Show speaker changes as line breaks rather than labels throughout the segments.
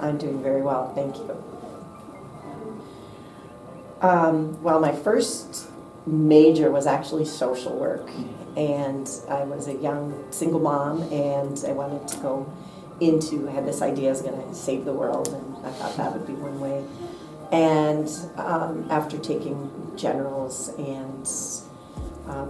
I'm doing very well, thank you. Well, my first major was actually social work, and I was a young single mom, and I wanted to go into, I had this idea I was going to save the world, and I thought that would be one way. And after taking generals and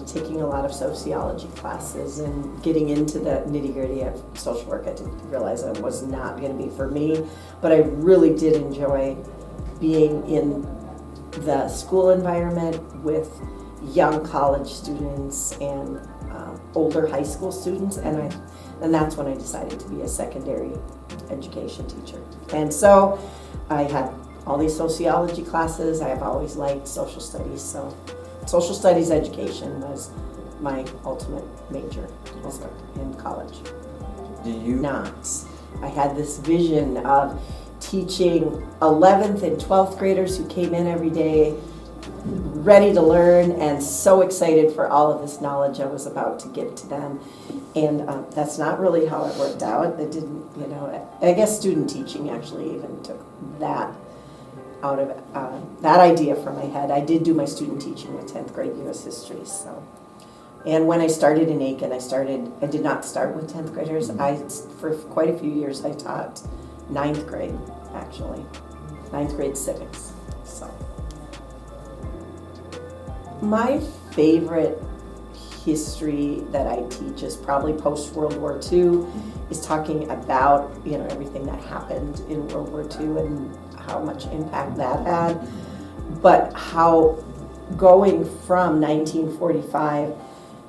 taking a lot of sociology classes and getting into the nitty-gritty of social work, I did realize it was not going to be for me, but I really did enjoy being in the school environment with young college students and older high school students, and that's when I decided to be a secondary education teacher. And so I had all these sociology classes. I have always liked social studies, so social studies education was my ultimate major in college. I had this vision of teaching 11th and 12th graders who came in every day ready to learn and so excited for all of this knowledge I was about to give to them. And that's not really how it worked out. It didn't, I guess student teaching actually even took that out of that idea from my head. I did do my student teaching with 10th grade U.S. history. So, and when I started in Aiken, I did not start with 10th graders. For quite a few years, I taught 9th grade, actually. 9th grade civics. So, my favorite history that I teach is probably post-World War II, is talking about, everything that happened in World War II and how much impact that had, but how going from 1945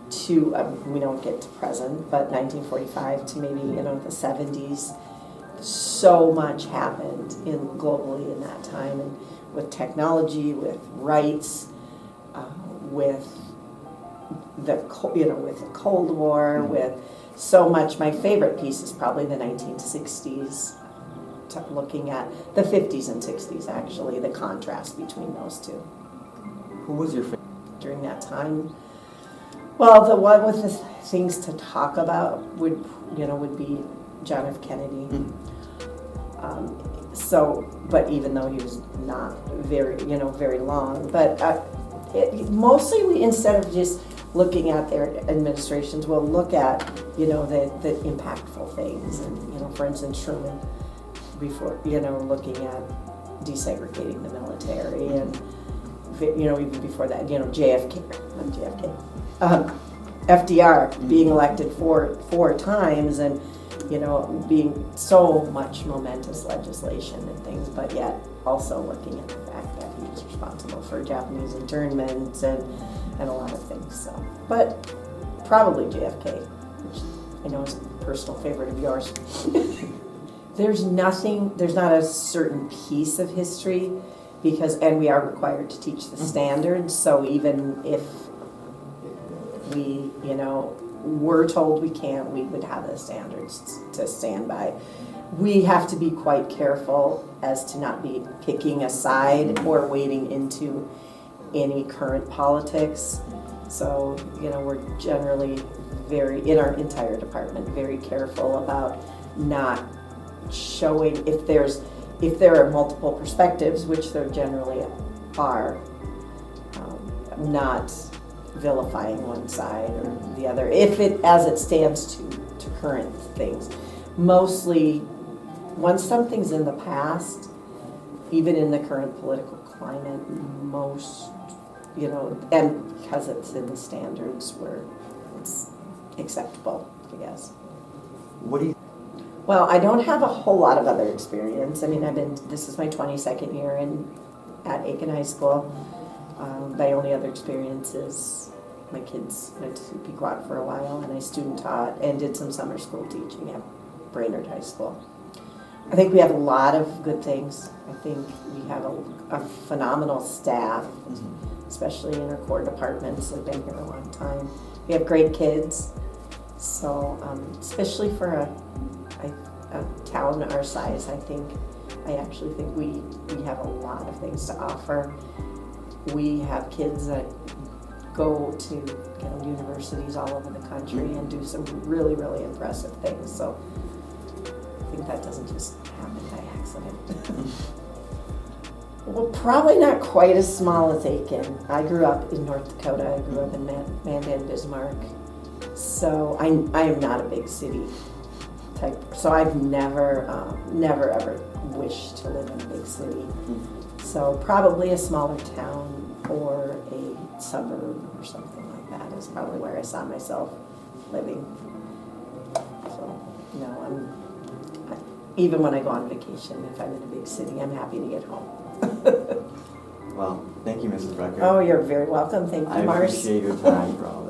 to, we don't get to present, but 1945 to maybe, the 70s, so much happened globally in that time, and with technology, with rights, with the Cold War, with so much. My favorite piece is probably the 1960s, looking at the 50s and 60s, actually, the contrast between those two.
Who was your favorite
during that time? Well, the one with the things to talk about would be John F. Kennedy. But even though he was not very long, but mostly instead of just looking at their administrations, we'll look at, the impactful things. And, for instance, Truman, before, looking at desegregating the military, and, even before that, FDR being elected four times, and, being so much momentous legislation and things, but yet also looking at the fact that he was responsible for Japanese internment and a lot of things. So, but probably JFK, which I know is a personal favorite of yours. There's not a certain piece of history and we are required to teach the standards, so even if we, we're told we can't, we would have the standards to stand by. We have to be quite careful as to not be picking a side or wading into any current politics. So, we're generally in our entire department, very careful about not showing if there are multiple perspectives, which there generally are, not vilifying one side or the other, as it stands to current things. Mostly, once something's in the past, even in the current political climate, and because it's in the standards where it's acceptable, I guess. Well, I don't have a whole lot of other experience. I mean, this is my 22nd year at Aiken High School. My only other experience is my kids went to Pequot for a while, and I student taught and did some summer school teaching at Brainerd High School. I think we have a lot of good things. I think we have a phenomenal staff, especially in our core departments that have been here a long time. We have great kids, so especially for a town our size, I actually think we have a lot of things to offer. We have kids that go to universities all over the country and do some really, really impressive things. So I think that doesn't just happen by accident. Well, probably not quite as small as Aiken. I grew up in North Dakota. I grew up in Mandan, Bismarck. So I am not a big city type. So I've never ever wished to live in a big city. So probably a smaller town or a suburb or something like that is probably where I saw myself living. So no, even when I go on vacation, if I'm in a big city, I'm happy to get home.
Well, thank you, Mrs. Brucker.
Oh, you're very welcome. Thank you,
I
Mars.
appreciate your time for all this.